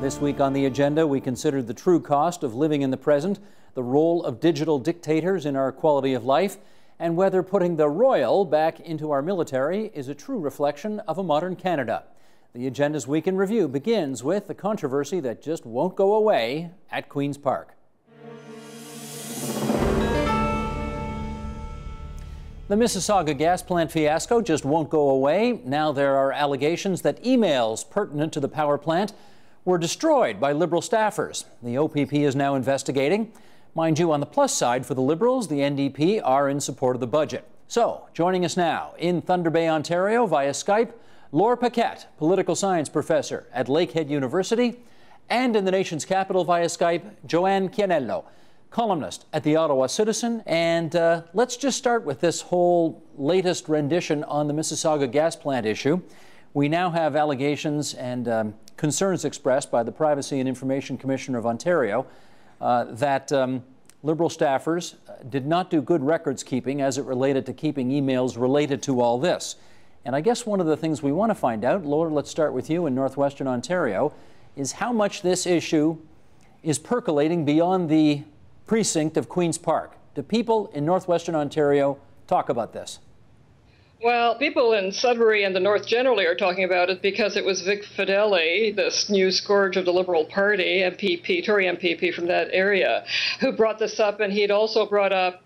This week on the agenda, we considered the true cost of living in the present, the role of digital dictators in our quality of life, and whether putting the royal back into our military is a true reflection of a modern Canada. The agenda's Week in Review begins with the controversy that just won't go away at Queen's Park. The Mississauga gas plant fiasco just won't go away. Now there are allegations that emails pertinent to the power plant were destroyed by Liberal staffers. The OPP is now investigating. Mind you, on the plus side for the Liberals, the NDP are in support of the budget. So, joining us now in Thunder Bay, Ontario via Skype, Laure Paquette, political science professor at Lakehead University, and in the nation's capital via Skype, Joanne Chianello, columnist at the Ottawa Citizen. And let's just start with this whole latest rendition on the Mississauga gas plant issue. We now have allegations and concerns expressed by the Privacy and Information Commissioner of Ontario that Liberal staffers did not do good records keeping as it related to keeping emails related to all this. And I guess one of the things we want to find out, Laura, let's start with you in Northwestern Ontario, is how much this issue is percolating beyond the precinct of Queen's Park. Do people in Northwestern Ontario talk about this? Well, people in Sudbury and the North generally are talking about it because it was Vic Fedeli, this new scourge of the Liberal Party, MPP, Tory MPP from that area, who brought this up, and he'd also brought up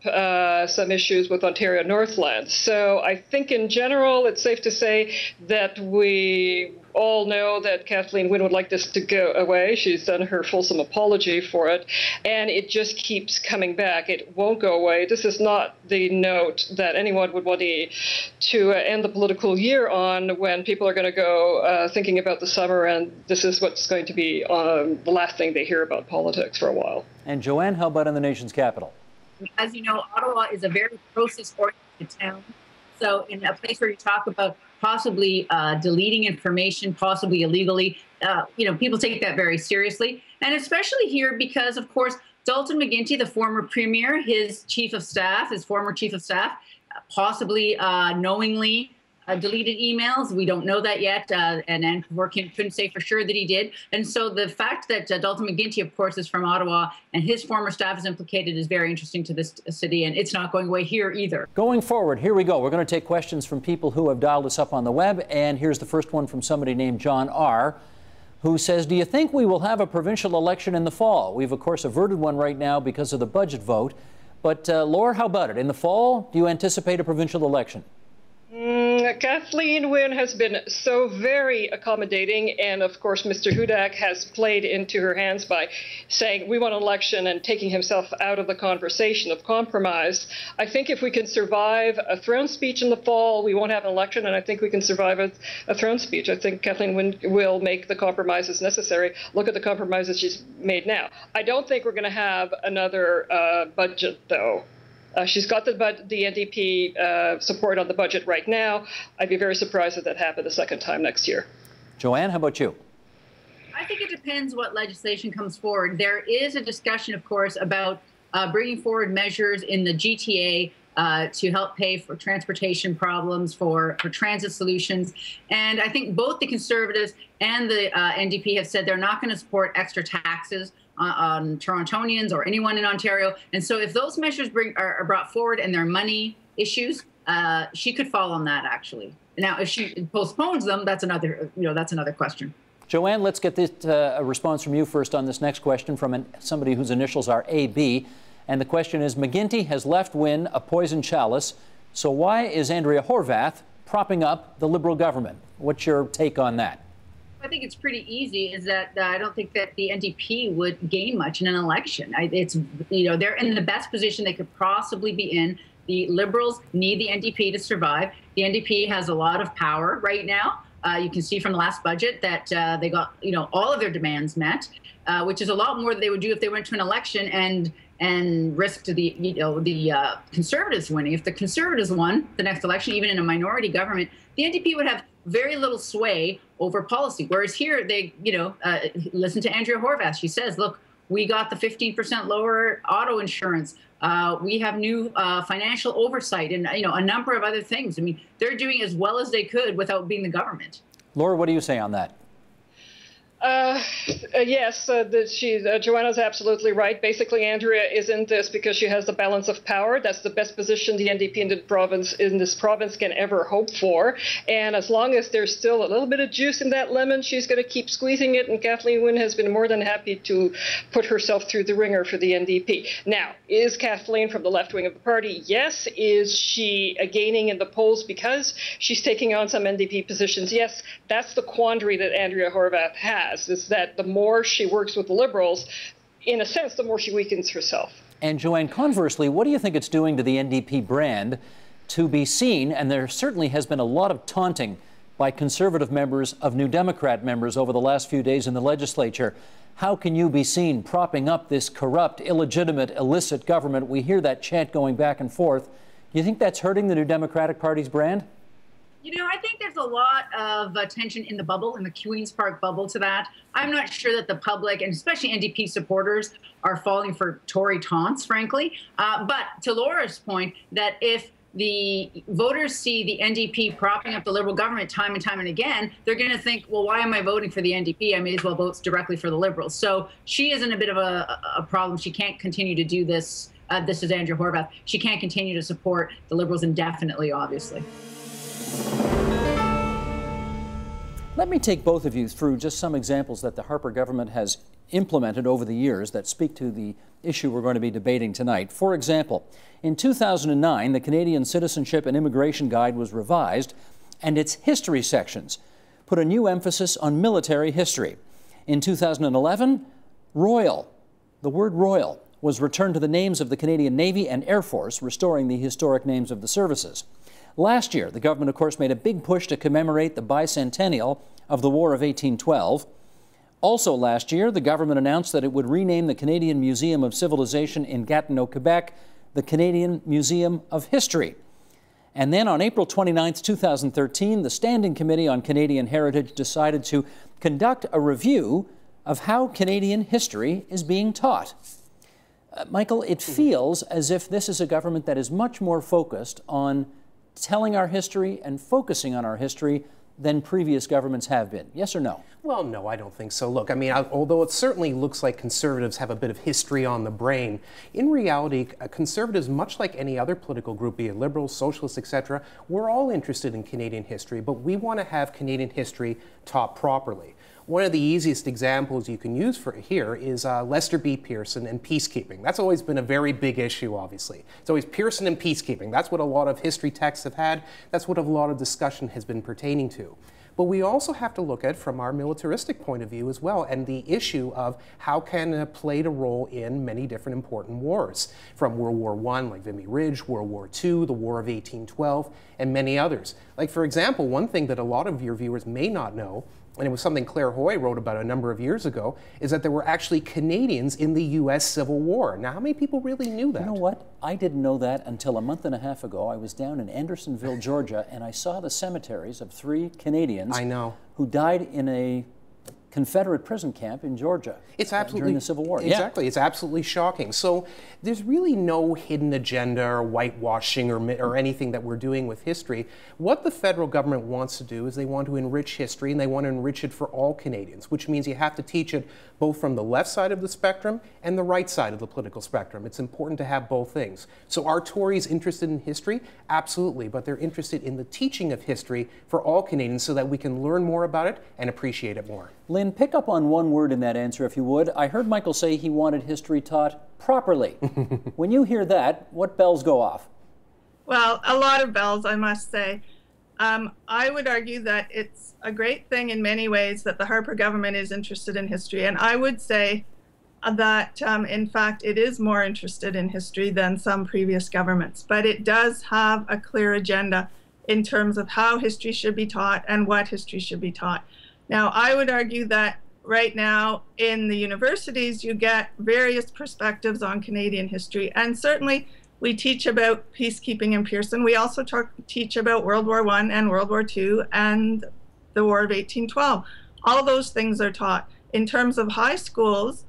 some issues with Ontario Northland. So I think in general it's safe to say that we all know that Kathleen Wynne would like this to go away. She's done her fulsome apology for it, and it just keeps coming back. It won't go away. This is not the note that anyone would want to end the political year on, when people are going to go thinking about the summer, and this is what's going to be the last thing they hear about politics for a while. And Joanne, how about in the nation's capital? As you know, Ottawa is a very process-oriented town. So in a place where you talk about possibly deleting information, possibly illegally, people take that very seriously. And especially here because, of course, Dalton McGuinty, the former premier, his former chief of staff, possibly knowingly deleted emails. We don't know that yet, and Anne couldn't say for sure that he did. And so the fact that Dalton McGuinty, of course, is from Ottawa and his former staff is implicated is very interesting to this city, and it's not going away here either. Going forward, here we go. We're going to take questions from people who have dialed us up on the web, and here's the first one from somebody named John R., who says, do you think we will have a provincial election in the fall? We've, of course, averted one right now because of the budget vote. But, Laura, how about it? In the fall, do you anticipate a provincial election? Kathleen Wynne has been so very accommodating, and of course Mr. Hudak has played into her hands by saying we want an election and taking himself out of the conversation of compromise. I think if we can survive a throne speech in the fall, we won't have an election, and I think we can survive a throne speech. I think Kathleen Wynne will make the compromises necessary. Look at the compromises she's made now. I don't think we're going to have another budget, though. She's got the NDP support on the budget right now. I'd be very surprised if that happened a second time next year. Joanne, how about you? I think it depends what legislation comes forward. There is a discussion, of course, about bringing forward measures in the GTA to help pay for transportation problems, for transit solutions. And I think both the Conservatives and the NDP have said they're not going to support extra taxes on Torontonians or anyone in Ontario. And so if those measures are brought forward and they're money issues, she could fall on that, actually. Now, if she postpones them, that's another question. Joanne, let's get this a response from you first on this next question from somebody whose initials are AB. And the question is, McGuinty has left Wynne a poison chalice, so why is Andrea Horwath propping up the Liberal government? What's your take on that? I think it's pretty easy, is that I don't think that the NDP would gain much in an election. They're in the best position they could possibly be in. The Liberals need the NDP to survive. The NDP has a lot of power right now. You can see from the last budget that they got, all of their demands met, which is a lot more than they would do if they went to an election and risked the Conservatives winning. If the Conservatives won the next election, even in a minority government, the NDP would have very little sway over policy. Whereas here, they, listen to Andrea Horwath. She says, look, we got the 15% lower auto insurance. We have new financial oversight and, a number of other things. I mean, they're doing as well as they could without being the government. Laura, what do you say on that? Yes, Joanna's absolutely right. Basically, Andrea is in this because she has the balance of power. That's the best position the NDP in this province can ever hope for. And as long as there's still a little bit of juice in that lemon, she's going to keep squeezing it. And Kathleen Wynne has been more than happy to put herself through the ringer for the NDP. Now, is Kathleen from the left wing of the party? Yes. Is she gaining in the polls because she's taking on some NDP positions? Yes. That's the quandary that Andrea Horwath has. Is that the more she works with the Liberals, in a sense, the more she weakens herself. And Joanne, conversely, what do you think it's doing to the NDP brand to be seen, and there certainly has been a lot of taunting by Conservative members of New Democrat members over the last few days in the legislature. How can you be seen propping up this corrupt, illegitimate, illicit government? We hear that chant going back and forth. Do you think that's hurting the New Democratic Party's brand? You know, I think there's a lot of tension in the bubble, in the Queen's Park bubble to that. I'm not sure that the public, and especially NDP supporters, are falling for Tory taunts, frankly. But to Laura's point, that if the voters see the NDP propping up the Liberal government time and time and again, they're going to think, well, why am I voting for the NDP? I may as well vote directly for the Liberals. So she is in a bit of a problem. She can't continue to do this. This is Andrea Horwath. She can't continue to support the Liberals indefinitely, obviously. Let me take both of you through just some examples that the Harper government has implemented over the years that speak to the issue we're going to be debating tonight. For example, in 2009, the Canadian Citizenship and Immigration Guide was revised, and its history sections put a new emphasis on military history. In 2011, Royal, the word Royal, was returned to the names of the Canadian Navy and Air Force, restoring the historic names of the services. Last year, the government, of course, made a big push to commemorate the bicentennial of the War of 1812. Also last year, the government announced that it would rename the Canadian Museum of Civilization in Gatineau, Quebec, the Canadian Museum of History. And then on April 29, 2013, the Standing Committee on Canadian Heritage decided to conduct a review of how Canadian history is being taught. Michael, it feels as if this is a government that is much more focused on telling our history and focusing on our history than previous governments have been. Yes or no? Well, no, I don't think so. Look, I mean, although it certainly looks like Conservatives have a bit of history on the brain, in reality, Conservatives, much like any other political group, be it Liberals, Socialists, etc., we're all interested in Canadian history, but we want to have Canadian history taught properly. One of the easiest examples you can use for here is Lester B. Pearson and peacekeeping. That's always been a very big issue, obviously. It's always Pearson and peacekeeping. That's what a lot of history texts have had. That's what a lot of discussion has been pertaining to. But we also have to look at from our militaristic point of view as well, and the issue of how Canada played a role in many different important wars, from World War I, like Vimy Ridge, World War II, the War of 1812, and many others. Like, for example, one thing that a lot of your viewers may not know, and it was something Claire Hoy wrote about a number of years ago, is that there were actually Canadians in the U.S. Civil War. Now, how many people really knew that? You know what? I didn't know that until a month and a half ago. I was down in Andersonville, Georgia, and I saw the cemeteries of 3 Canadians who died in a Confederate prison camp in Georgia. It's absolutely during the Civil War. Exactly, it's absolutely shocking. So there's really no hidden agenda or whitewashing or anything that we're doing with history. What the federal government wants to do is they want to enrich history, and they want to enrich it for all Canadians, which means you have to teach it both from the left side of the spectrum and the right side of the political spectrum. It's important to have both things. So are Tories interested in history? Absolutely, but they're interested in the teaching of history for all Canadians so that we can learn more about it and appreciate it more. Lynn, pick up on one word in that answer, if you would. I heard Michael say he wanted history taught properly. When you hear that, what bells go off? Well, a lot of bells, I must say. I would argue that it's a great thing in many ways that the Harper government is interested in history. And I would say that, in fact, it is more interested in history than some previous governments. But it does have a clear agenda in terms of how history should be taught and what history should be taught. Now, I would argue that right now in the universities, you get various perspectives on Canadian history. And certainly we teach about peacekeeping in Pearson. We also teach about World War I and World War II and the War of 1812. All those things are taught. In terms of high schools,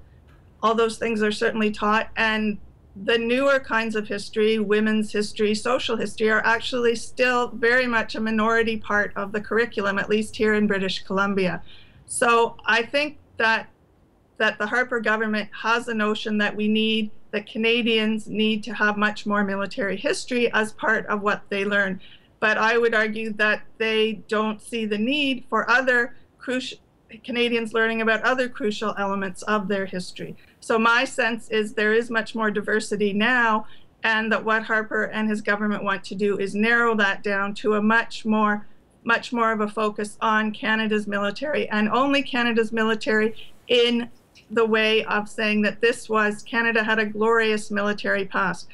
all those things are certainly taught. And the newer kinds of history, women's history, social history, are actually still very much a minority part of the curriculum, at least here in British Columbia. So I think that the Harper government has a notion that that Canadians need to have much more military history as part of what they learn. But I would argue that they don't see the need for other Canadians learning about other crucial elements of their history. So my sense is there is much more diversity now, and that what Harper and his government want to do is narrow that down to a much more of a focus on Canada's military, and only Canada's military in the way of saying that Canada had a glorious military past.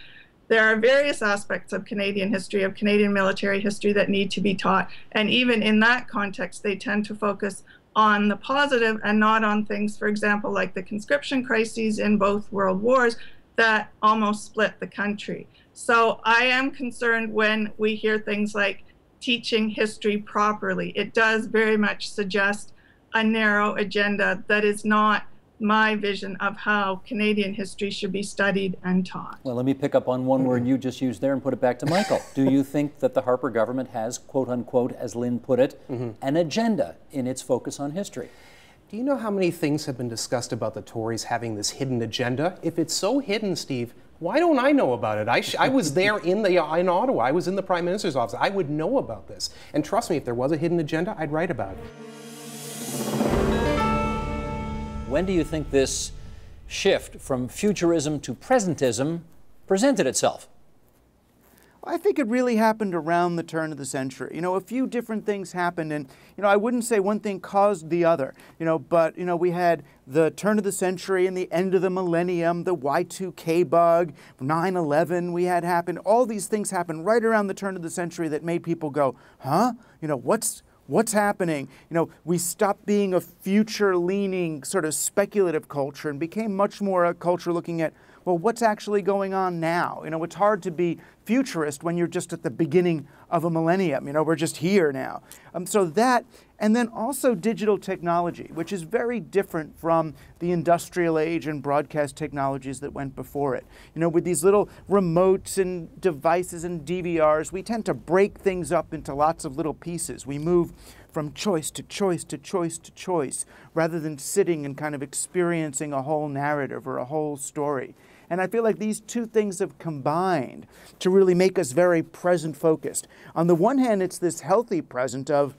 There are various aspects of Canadian history, of Canadian military history, that need to be taught. And even in that context, they tend to focus on the positive and not on things, for example, like the conscription crises in both world wars that almost split the country. So I am concerned when we hear things like teaching history properly. It does very much suggest a narrow agenda that is not my vision of how Canadian history should be studied and taught. Well, let me pick up on one word you just used there and put it back to Michael. Do you think that the Harper government has, quote unquote, as Lynn put it, an agenda in its focus on history? Do you know how many things have been discussed about the Tories having this hidden agenda? If it's so hidden, Steve, why don't I know about it? I was there in Ottawa. I was in the Prime Minister's office. I would know about this. And trust me, if there was a hidden agenda, I'd write about it. When do you think this shift from futurism to presentism presented itself? I think it really happened around the turn of the century. You know, a few different things happened, and, you know, I wouldn't say one thing caused the other, you know, but, you know, we had the turn of the century and the end of the millennium, the Y2K bug, 9/11 we had happen. All these things happened right around the turn of the century that made people go, huh? You know, what's happening? You know, we stopped being a future-leaning sort of speculative culture and became much more a culture looking at, well, what's actually going on now? You know, it's hard to be futurist when you're just at the beginning of a millennium. You know, we're just here now. So that, and then also digital technology, which is very different from the industrial age and broadcast technologies that went before it. You know, with these little remotes and devices and DVRs, we tend to break things up into lots of little pieces. We move from choice to choice to choice to choice, rather than sitting and kind of experiencing a whole narrative or a whole story. And I feel like these two things have combined to really make us very present-focused. On the one hand, it's this healthy present of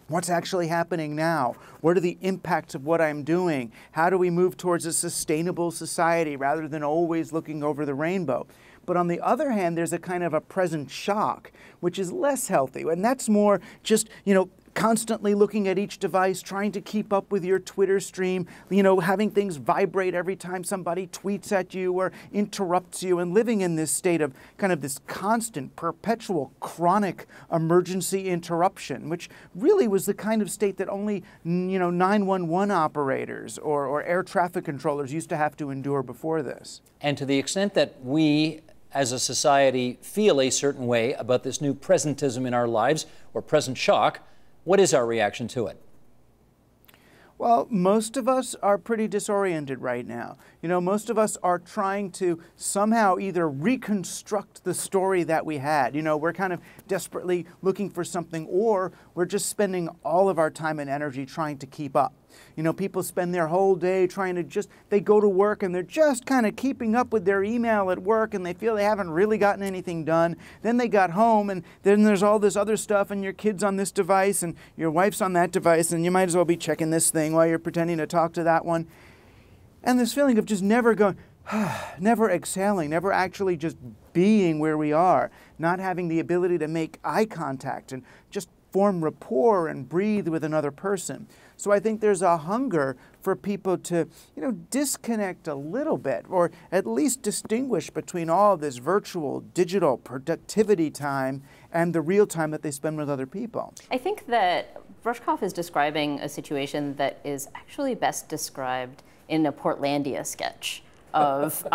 what's actually happening now? What are the impacts of what I'm doing? How do we move towards a sustainable society rather than always looking over the rainbow? But on the other hand, there's a kind of a present shock, which is less healthy. And that's more just, you know, constantly looking at each device, trying to keep up with your Twitter stream, you know, having things vibrate every time somebody tweets at you or interrupts you, and living in this state of kind of this constant, perpetual, chronic emergency interruption, which really was the kind of state that only, you know, 911 operators or air traffic controllers used to have to endure before this. And to the extent that we as a society feel a certain way about this new presentism in our lives, or present shock, what is our reaction to it? Well, most of us are pretty disoriented right now. You know, most of us are trying to somehow either reconstruct the story that we had. You know, we're kind of desperately looking for something, or we're just spending all of our time and energy trying to keep up. You know, people spend their whole day trying to they go to work and they're just kind of keeping up with their email at work, and they feel they haven't really gotten anything done. Then they got home, and then there's all this other stuff, and your kid's on this device and your wife's on that device, and you might as well be checking this thing while you're pretending to talk to that one. And this feeling of just never going, never exhaling, never actually just being where we are, not having the ability to make eye contact and just form rapport and breathe with another person. So I think there's a hunger for people to, you know, disconnect a little bit, or at least distinguish between all this virtual, digital productivity time and the real time that they spend with other people. I think that Rushkoff is describing a situation that is actually best described in a Portlandia sketch of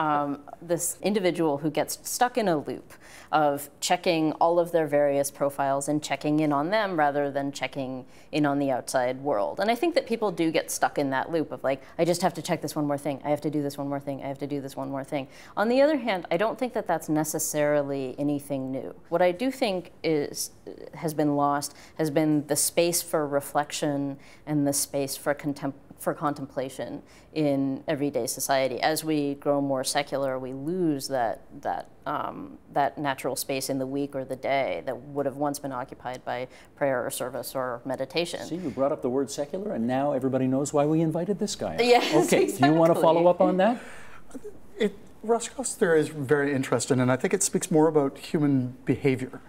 this individual who gets stuck in a loop of checking all of their various profiles and checking in on them rather than checking in on the outside world. And I think that people do get stuck in that loop of like, I just have to check this one more thing, I have to do this one more thing, I have to do this one more thing. On the other hand, I don't think that that's necessarily anything new. What I do think has been lost has been the space for reflection and the space for contemplation in everyday society. As we grow more secular, we lose that natural space in the week or the day that would have once been occupied by prayer or service or meditation. See, you brought up the word secular, and now everybody knows why we invited this guy. Yes, okay, exactly. Do you want to follow up on that? Rushkoff's theory is very interesting, and I think it speaks more about human behavior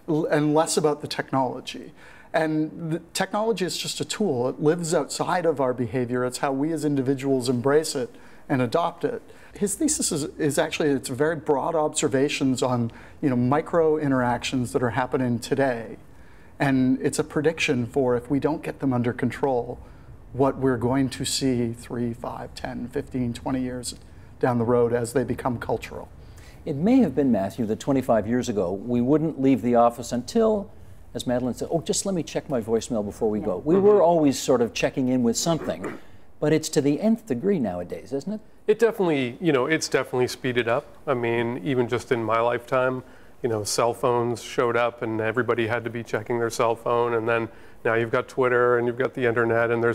and less about the technology. And the technology is just a tool. It lives outside of our behavior. It's how we as individuals embrace it and adopt it. His thesis is actually, it's very broad observations on micro interactions that are happening today. And it's a prediction for, if we don't get them under control, what we're going to see 3, 5, 10, 15, 20 years down the road as they become cultural. It may have been, Matthew, that 25 years ago, we wouldn't leave the office until, as Madeline said, oh, just let me check my voicemail before we go. We were always sort of checking in with something, but it's to the nth degree nowadays, isn't it? It definitely, it's definitely speeded up. I mean, even just in my lifetime, cell phones showed up and everybody had to be checking their cell phone, and then now you've got Twitter and you've got the internet, and there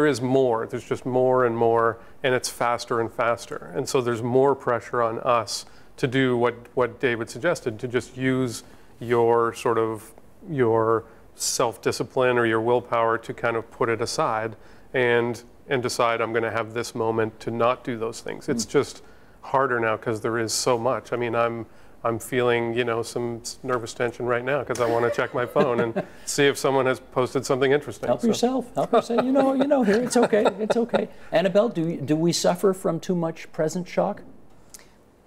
is more. There's just more and more, and it's faster and faster. And so there's more pressure on us to do what David suggested, to just use your self-discipline or your willpower to kind of put it aside and decide, I'm going to have this moment to not do those things. It's just harder now because there is so much. I mean, I'm feeling, some nervous tension right now because I want to check my phone and see if someone has posted something interesting. Help yourself. Help yourself. Here, it's okay. It's okay. Annabelle, do we suffer from too much present shock?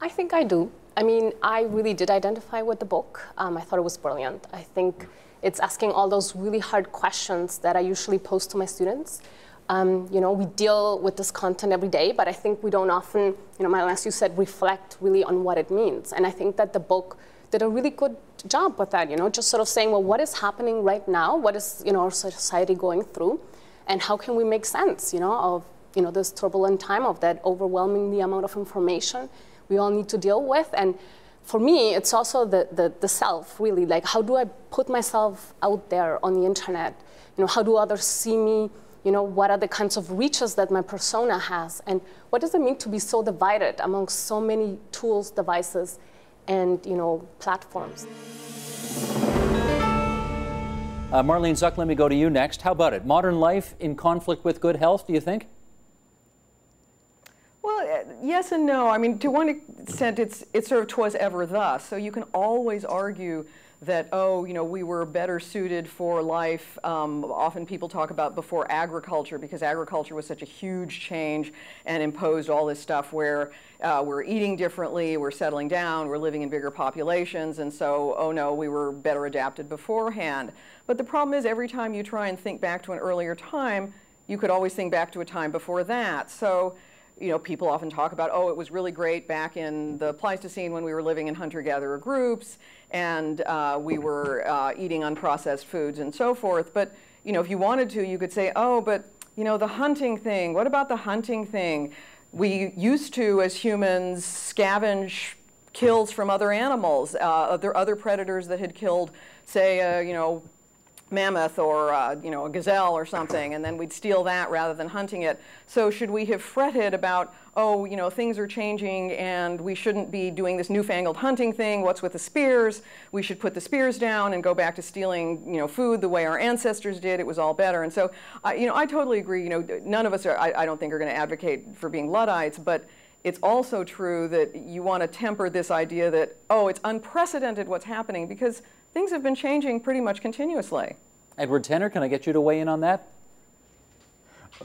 I think I do. I mean, I really did identify with the book. I thought it was brilliant. I think it's asking all those really hard questions that I usually pose to my students. We deal with this content every day, but I think we don't often, Madeline, as you said, reflect really on what it means. And I think that the book did a really good job with that, just sort of saying, well, what is happening right now? What is, our society going through? And how can we make sense, of, this turbulent time, of that overwhelming amount of information we all need to deal with? And for me, it's also the self, really. Like, how do I put myself out there on the internet? How do others see me? What are the kinds of reaches that my persona has? And what does it mean to be so divided among so many tools, devices, and platforms? Marlene Zuck, let me go to you next. How about it? Modern life in conflict with good health, do you think? Well, yes and no. I mean, to one extent, it's sort of 'twas ever thus. So you can always argue that, we were better suited for life. Often people talk about before agriculture, because agriculture was such a huge change and imposed all this stuff where we're eating differently, we're settling down, we're living in bigger populations, and so, oh no, we were better adapted beforehand. But the problem is, every time you try and think back to an earlier time, you could always think back to a time before that. So, people often talk about, it was really great back in the Pleistocene when we were living in hunter-gatherer groups and we were eating unprocessed foods and so forth. But, if you wanted to, you could say, but, the hunting thing, what about the hunting thing? We used to, as humans, scavenge kills from other animals, other predators that had killed, say, mammoth or a gazelle or something, and then we'd steal that rather than hunting it. So should we have fretted about, things are changing and we shouldn't be doing this newfangled hunting thing? What's with the spears? We should put the spears down and go back to stealing food the way our ancestors did. It was all better. And so I totally agree. None of us are, I don't think, are going to advocate for being Luddites, but it's also true that you want to temper this idea that, it's unprecedented what's happening, because things have been changing pretty much continuously. Edward Tenner, can I get you to weigh in on that?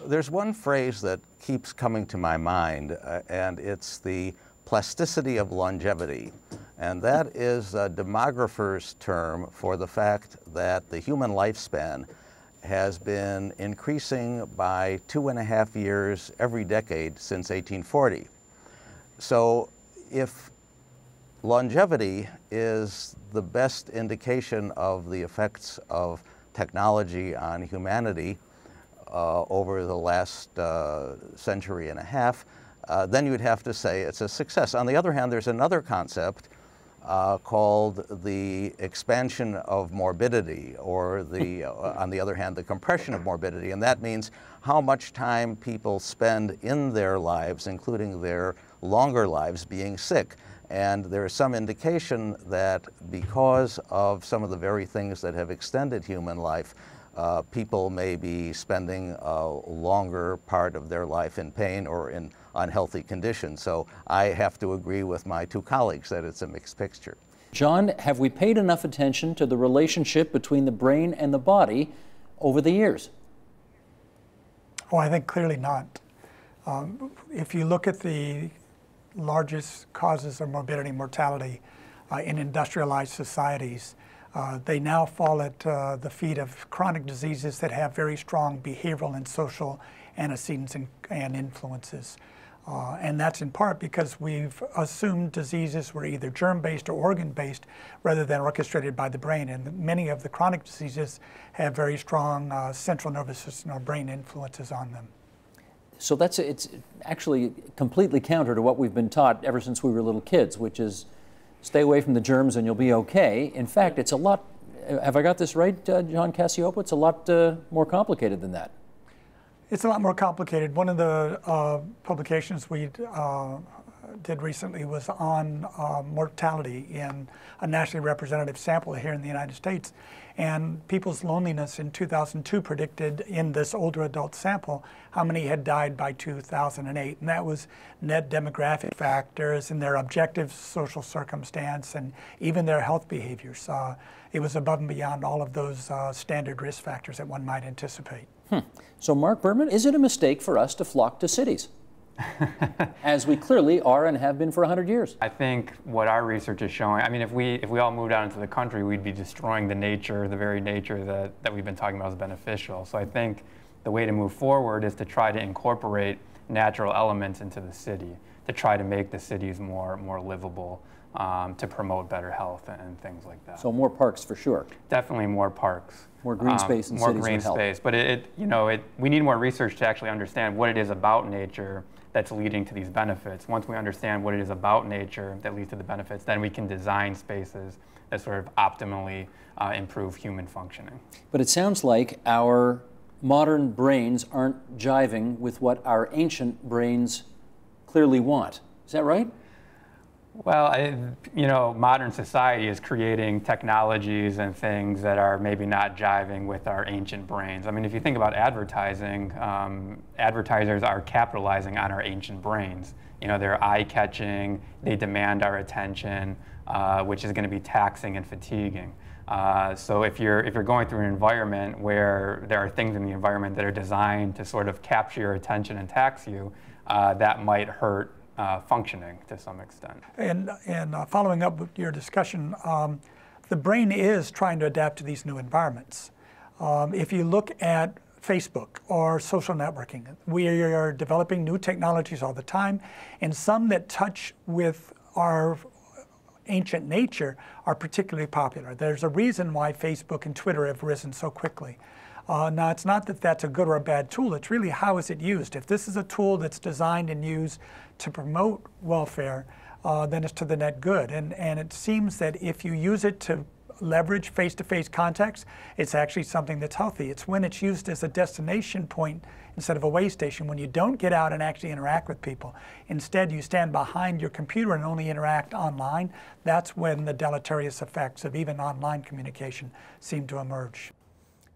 There's one phrase that keeps coming to my mind, and it's the plasticity of longevity. And that is a demographer's term for the fact that the human lifespan has been increasing by 2.5 years every decade since 1840. So if longevity is the best indication of the effects of technology on humanity over the last century and a half, then you'd have to say it's a success. On the other hand, there's another concept called the expansion of morbidity, or the, on the other hand, the compression of morbidity. And that means how much time people spend in their lives, including their longer lives, being sick. And there is some indication that because of some of the very things that have extended human life, people may be spending a longer part of their life in pain or in unhealthy conditions. So I have to agree with my two colleagues that it's a mixed picture. John, have we paid enough attention to the relationship between the brain and the body over the years? Oh, I think clearly not. If you look at the largest causes of morbidity and mortality in industrialized societies, they now fall at the feet of chronic diseases that have very strong behavioral and social antecedents and influences. And that's in part because we've assumed diseases were either germ-based or organ-based rather than orchestrated by the brain. And many of the chronic diseases have very strong central nervous system or brain influences on them. So it's actually completely counter to what we've been taught ever since we were little kids, which is stay away from the germs and you'll be okay. In fact, it's a lot, have I got this right, John Cassiopo? It's a lot more complicated than that. It's a lot more complicated. One of the publications we did recently was on mortality in a nationally representative sample here in the United States. And people's loneliness in 2002 predicted in this older adult sample how many had died by 2008. And that was net demographic factors and their objective social circumstance and even their health behaviors. It was above and beyond all of those standard risk factors that one might anticipate. So Mark Berman, is it a mistake for us to flock to cities? As we clearly are and have been for 100 years. I think what our research is showing, I mean, if we all moved out into the country, we'd be destroying the nature, the very nature that we've been talking about as beneficial. So I think the way to move forward is to try to incorporate natural elements into the city, to try to make the cities more livable, to promote better health and things like that. So more parks for sure. Definitely more parks. More green space in cities would help. More green space, but we need more research to actually understand what it is about nature that's leading to these benefits. Once we understand what it is about nature that leads to the benefits, then we can design spaces that sort of optimally improve human functioning. But it sounds like our modern brains aren't jiving with what our ancient brains clearly want. Is that right? Well, modern society is creating technologies and things that are maybe not jiving with our ancient brains. I mean, if you think about advertising, advertisers are capitalizing on our ancient brains. They're eye-catching, they demand our attention, which is going to be taxing and fatiguing. So if you're going through an environment where there are things in the environment that are designed to sort of capture your attention and tax you, that might hurt functioning to some extent. And following up with your discussion, the brain is trying to adapt to these new environments. If you look at Facebook or social networking, we are developing new technologies all the time, and some that touch with our ancient nature are particularly popular. There's a reason why Facebook and Twitter have risen so quickly. Now, it's not that that's a good or a bad tool, it's really how is it used. If this is a tool that's designed and used to promote welfare, then it's to the net good. And it seems that if you use it to leverage face-to-face contacts, it's actually something that's healthy. It's when it's used as a destination point instead of a way station, when you don't get out and actually interact with people. Instead, you stand behind your computer and only interact online. That's when the deleterious effects of even online communication seem to emerge.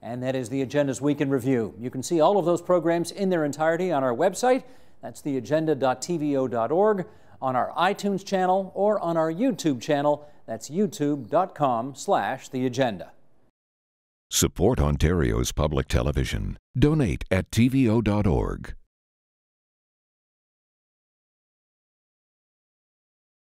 And that is the Agenda's Week in Review. You can see all of those programs in their entirety on our website. That's theagenda.tvo.org, on our iTunes channel, or on our YouTube channel. That's youtube.com/theagenda. Support Ontario's public television. Donate at tvo.org.